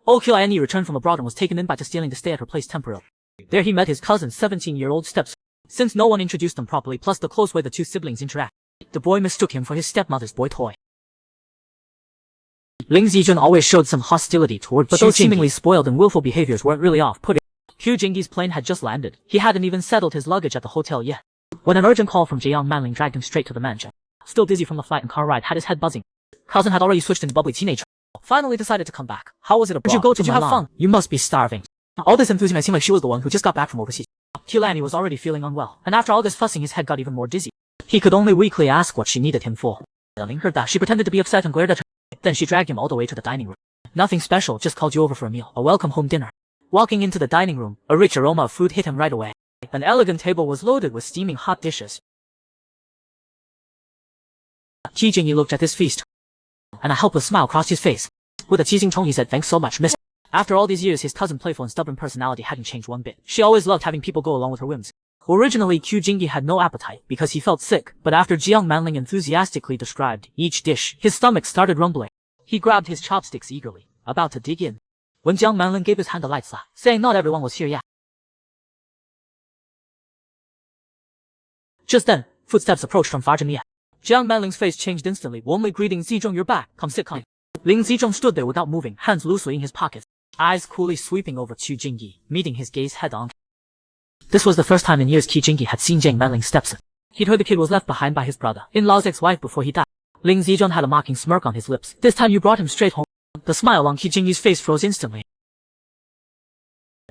Old Qianyi returned from abroad and was taken in by stealing to stay at her place temporarily. There he met his cousin's 17-year-old stepson. Since no one introduced them properly, plus the close way the two siblings interact, the boy mistook him for his stepmother's boy toy. Ling Zijun always showed some hostility toward but those seemingly spoiled and willful behaviors weren't really off-putting. Qiu Jingyi's plane had just landed. He hadn't even settled his luggage at the hotel yet, when an urgent call from Jiang Manling dragged him straight to the mansion. Still dizzy from the flight and car ride, had his head buzzing. Cousin had already switched into bubbly teenager. Finally decided to come back. How was it abroad? Did you have fun? You must be starving. All this enthusiasm seemed like she was the one who just got back from overseas. Qianyi was already feeling unwell, and after all this fussing his head got even more dizzy. He could only weakly ask what she needed him for. Ling heard that, she pretended to be upset and glared at her. Then she dragged him all the way to the dining room. Nothing special, just called you over for a meal, a welcome home dinner. Walking into the dining room, a rich aroma of food hit him right away. An elegant table was loaded with steaming hot dishes. Qi Jingyi looked at this feast, and a helpless smile crossed his face. With a teasing tone he said, "Thanks so much, miss." After all these years his cousin's playful and stubborn personality hadn't changed one bit. She always loved having people go along with her whims. Originally Qiu Jingyi had no appetite because he felt sick, but after Jiang Manling enthusiastically described each dish, his stomach started rumbling. He grabbed his chopsticks eagerly, about to dig in, when Jiang Manling gave his hand a light slap, saying not everyone was here yet. Just then, footsteps approached from Fa Zhenye. Jiang Manling's face changed instantly, warmly greeting Zijong, "You're back, come sit, come." Ling Zijong stood there without moving, hands loosely in his pockets, eyes coolly sweeping over Qiu Jingyi, meeting his gaze head-on. This was the first time in years Qi Jingyi had seen Jiang Manling's stepson. He'd heard the kid was left behind by his brother-in-law's ex-wife before he died. Ling Zijong had a mocking smirk on his lips. "This time you brought him straight home." The smile on Qi Jingyi's face froze instantly.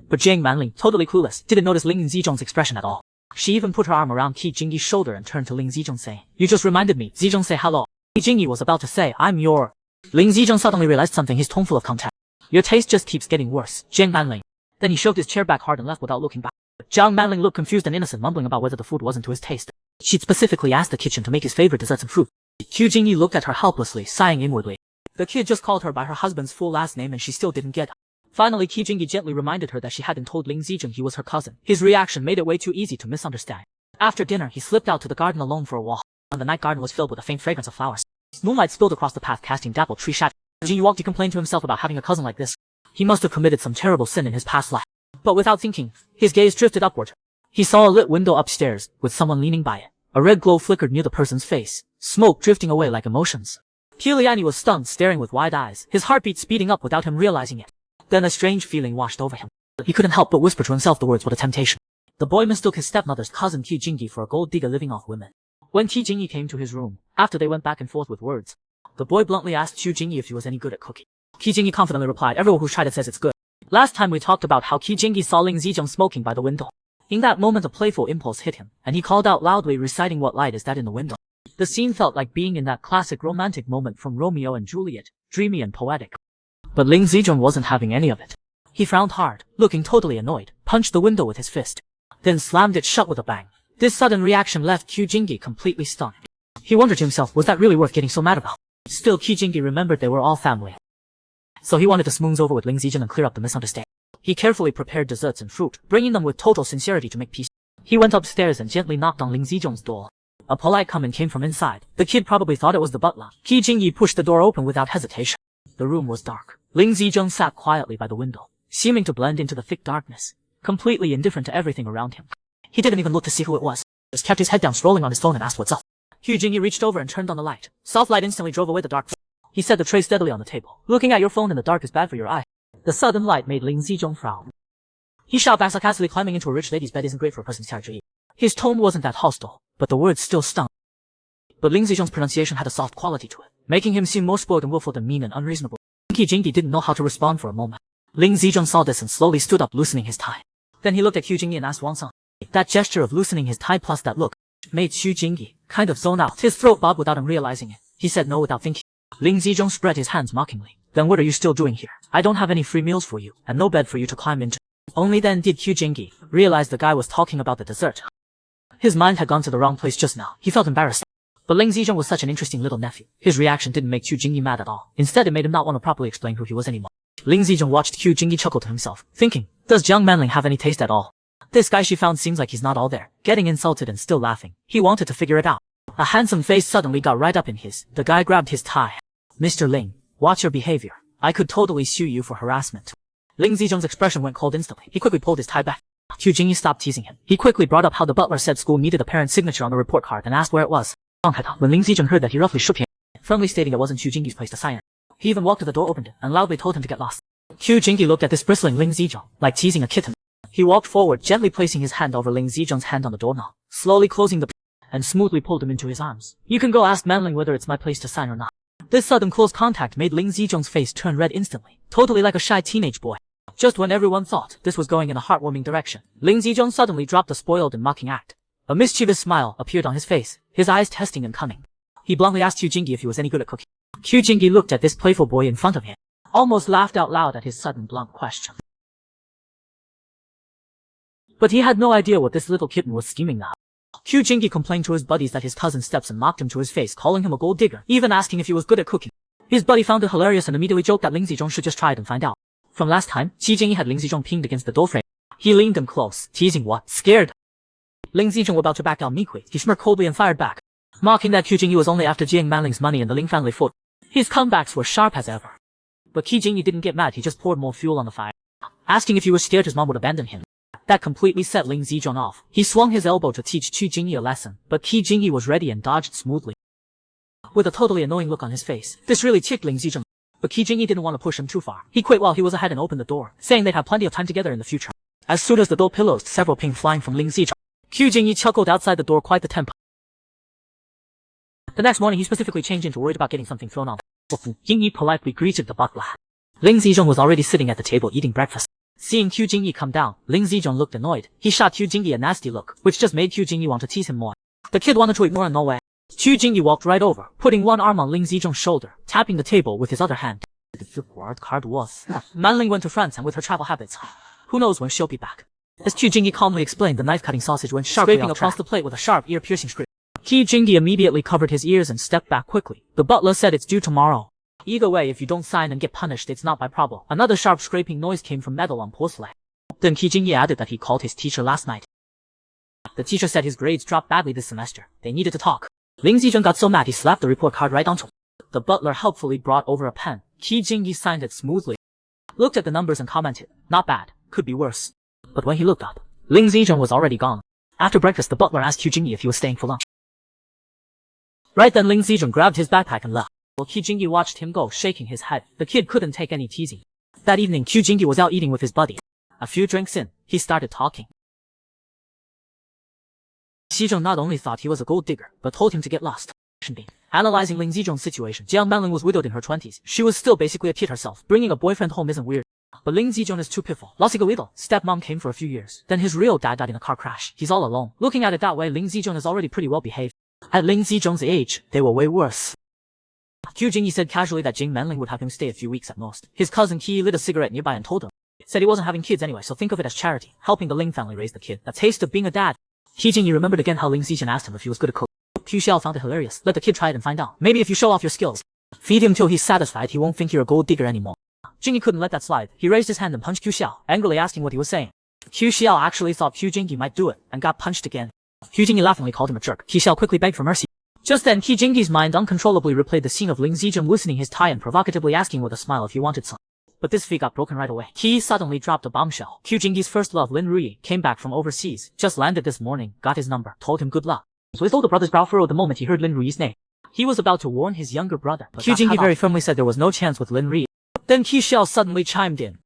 But Jiang Manling, totally clueless, didn't notice Ling Zijong's expression at all. She even put her arm around Qi Jingyi's shoulder and turned to Ling Zijong saying, "You just reminded me." Zijong say hello. Qi Jingyi was about to say, "I'm your..." Ling Zijong suddenly realized something, his tone full of contempt. "Your taste just keeps getting worse, Jiang Manling." Then he shoved his chair back hard and left without looking back. Jiang Manling looked confused and innocent, mumbling about whether the food wasn't to his taste. She'd specifically asked the kitchen to make his favorite desserts and fruit. Qiu Jingyi looked at her helplessly, sighing inwardly. The kid just called her by her husband's full last name and she still didn't get it. Finally Qi Jingyi gently reminded her that she hadn't told Ling Zijong he was her cousin. His reaction made it way too easy to misunderstand. After dinner he slipped out to the garden alone for a walk. The night garden was filled with a faint fragrance of flowers. Moonlight spilled across the path, casting dappled tree shadows. Jingyi walked to complain to himself about having a cousin like this. He must have committed some terrible sin in his past life. But without thinking, his gaze drifted upward. He saw a lit window upstairs, with someone leaning by it. A red glow flickered near the person's face, smoke drifting away like emotions. Qianyi was stunned, staring with wide eyes, his heartbeat speeding up without him realizing it. Then a strange feeling washed over him. He couldn't help but whisper to himself the words, "What a temptation." The boy mistook his stepmother's cousin Qi Jingyi for a gold digger living off women. When Qi Jingyi came to his room, after they went back and forth with words, the boy bluntly asked Qi Jingyi if he was any good at cooking. Qi Jingyi confidently replied, "Everyone who's tried it says it's good." Last time we talked about how Qi Jingyi saw Ling Zijong smoking by the window. In that moment a playful impulse hit him, and he called out loudly, reciting, "What light is that in the window?" The scene felt like being in that classic romantic moment from Romeo and Juliet, dreamy and poetic. But Ling Zijong wasn't having any of it. He frowned hard, looking totally annoyed, punched the window with his fist, then slammed it shut with a bang. This sudden reaction left Qi Jingyi completely stunned. He wondered to himself, was that really worth getting so mad about? Still, Qi Jingyi remembered they were all family. So he wanted to smooth over with Ling Zijong and clear up the misunderstanding. He carefully prepared desserts and fruit, bringing them with total sincerity to make peace. He went upstairs and gently knocked on Ling Zijong's door. A polite comment came from inside. The kid probably thought it was the butler. Qi Jingyi pushed the door open without hesitation. The room was dark. Ling Zijong sat quietly by the window, seeming to blend into the thick darkness, completely indifferent to everything around him. He didn't even look to see who it was. Just kept his head down, scrolling on his phone, and asked what's up. Qi Jingyi reached over and turned on the light. Soft light instantly drove away the dark. He set the tray steadily on the table. "Looking at your phone in the dark is bad for your eye." The sudden light made Ling Zijong frown. He shot back sarcastically, "Climbing into a rich lady's bed isn't great for a person's character either." His tone wasn't that hostile, but the words still stung. But Ling Zijong's pronunciation had a soft quality to it, making him seem more spoiled and willful than mean and unreasonable. Qi Jingyi didn't know how to respond for a moment. Ling Zijong saw this and slowly stood up, loosening his tie. Then he looked at Qi Jingyi and asked Wang Song. That gesture of loosening his tie plus that look made Qi Jingyi kind of zone out. His throat bobbed without him realizing it. He said no without thinking. Ling Zijong spread his hands mockingly. "Then what are you still doing here? I don't have any free meals for you, and no bed for you to climb into." Only then did Qi Jingyi realize the guy was talking about the dessert. His mind had gone to the wrong place just now. He felt embarrassed. But Ling Zijong was such an interesting little nephew. His reaction didn't make Qi Jingyi mad at all. Instead, it made him not want to properly explain who he was anymore. Ling Zijong watched Qi Jingyi chuckle to himself, thinking, does Jiang Manling have any taste at all? This guy she found seems like he's not all there, getting insulted and still laughing. He wanted to figure it out. A handsome face suddenly got right up in his. The guy grabbed his tie. "Mr. Ling, watch your behavior. I could totally sue you for harassment. Ling Zizhong's expression went cold instantly. He quickly pulled his tie back. Qiu Jingyi stopped teasing him. He quickly brought up how the butler said school needed a parent's signature on the report card and asked where it was. When Ling Zizhong heard that, he roughly shook him, firmly stating it wasn't Qiu Jingyi's place to sign it. He even walked to the door, opened it, and loudly told him to get lost. Qiu Jingyi looked at this bristling Ling Zizhong, like teasing a kitten. He walked forward, gently placing his hand over Ling Zizhong's hand on the doorknob, slowly closing the and smoothly pulled him into his arms. You can go ask Manling whether it's my place to sign or not. This sudden close contact made Ling Zizhong's face turn red instantly, totally like a shy teenage boy. Just when everyone thought this was going in a heartwarming direction, Ling Zizhong suddenly dropped a spoiled and mocking act. A mischievous smile appeared on his face, his eyes testing and cunning. He bluntly asked Qiu Jingyi if he was any good at cooking. Qiu Jingyi looked at this playful boy in front of him, almost laughed out loud at his sudden blunt question. But he had no idea what this little kitten was scheming now. Qiu Jingyi complained to his buddies that his cousin's stepson mocked him to his face, calling him a gold digger, even asking if he was good at cooking. His buddy found it hilarious and immediately joked that Ling Zizhong should just try it and find out. From last time, Qiu Jingyi had Ling Zizhong pinned against the doorframe. He leaned him close, teasing what? Scared. Ling Zizhong was about to back down meekly. He smirked coldly and fired back, mocking that Qiu Jingyi was only after Jiang Manling's money and the Ling family foot. His comebacks were sharp as ever. But Qiu Jingyi didn't get mad, he just poured more fuel on the fire, asking if he was scared his mom would abandon him. That completely set Ling Zizhong off. He swung his elbow to teach Qiu Jingyi a lesson, but Qiu Jingyi was ready and dodged smoothly. With a totally annoying look on his face, this really ticked Ling Zizhong. But Qiu Jingyi didn't want to push him too far. He quit while he was ahead and opened the door, saying they'd have plenty of time together in the future. As soon as the door closed, several ping flying from Ling Zizhong. Qiu Jingyi chuckled outside the door, quite the temper. The next morning, he specifically changed into worried about getting something thrown on. Fu Jingyi politely greeted the butler. Ling Zizhong was already sitting at the table eating breakfast. Seeing Qiu Jingyi come down, Ling Zizhong looked annoyed. He shot Qiu Jingyi a nasty look, which just made Qiu Jingyi want to tease him more. The kid wanted to ignore and no way. Qiu Jingyi walked right over, putting one arm on Ling Zizhong's shoulder, tapping the table with his other hand. The word card was. Manling went to France, and with her travel habits, who knows when she'll be back. As Qiu Jingyi calmly explained, the knife-cutting sausage went sharply scraping across the plate with a sharp, ear-piercing scrape. Qiu Jingyi immediately covered his ears and stepped back quickly. The butler said it's due tomorrow. Either way, if you don't sign and get punished, it's not my problem. Another sharp scraping noise came from metal on porcelain. Then Qiu Jingyi added that he called his teacher last night. The teacher said his grades dropped badly this semester. They needed to talk. Ling Zizhong got so mad he slapped the report card right onto him. The butler helpfully brought over a pen. Qiu Jingyi signed it smoothly, looked at the numbers and commented, not bad, could be worse. But when he looked up, Ling Zizhong was already gone. After breakfast, the butler asked Qiu Jingyi if he was staying for lunch. Right then, Ling Zizhong grabbed his backpack and left. While Qiu Jingyi watched him go, shaking his head. The kid couldn't take any teasing. That evening, Qiu Jingyi was out eating with his buddy. A few drinks in, he started talking. Zizhong not only thought he was a gold digger, but told him to get lost. Analyzing Ling Zizhong's situation, Jiang Manling was widowed in her 20s. She was still basically a kid herself. Bringing a boyfriend home isn't weird. But Ling Zizhong is too pitiful. Lost a little. Stepmom came for a few years. Then his real dad died in a car crash. He's all alone. Looking at it that way, Ling Zizhong is already pretty well behaved. At Ling Zizhong's age, they were way worse. Qiu Jingyi said casually that Jing Manling would have him stay a few weeks at most. His cousin Qi lit a cigarette nearby and told him. Said he wasn't having kids anyway, so think of it as charity, helping the Ling family raise the kid. A taste of being a dad. Qiu Jingyi remembered again how Ling Zizhong asked him if he was good at cooking. Qiu Xiao found it hilarious. Let the kid try it and find out. Maybe if you show off your skills, feed him till he's satisfied, he won't think you're a gold digger anymore. Jingyi couldn't let that slide. He raised his hand and punched Qiu Xiao, angrily asking what he was saying. Qiu Xiao actually thought Qiu Jingyi might do it, and got punched again. Qiu Jingyi laughingly called him a jerk. Qiu Xiao quickly begged for mercy. Just then, Qiu Jingyi's mind uncontrollably replayed the scene of Ling Zizhong loosening his tie and provocatively asking with a smile if he wanted some. But this feat got broken right away. Qi suddenly dropped a bombshell. Qiu Jingyi's first love, Lin Ruyi, came back from overseas, just landed this morning, got his number, told him good luck. So his older brother's brow furrowed the moment he heard Lin Ruyi's name. He was about to warn his younger brother, but Qiu Jingyi very firmly said there was no chance with Lin Ruyi. Then Qi Xiao suddenly chimed in.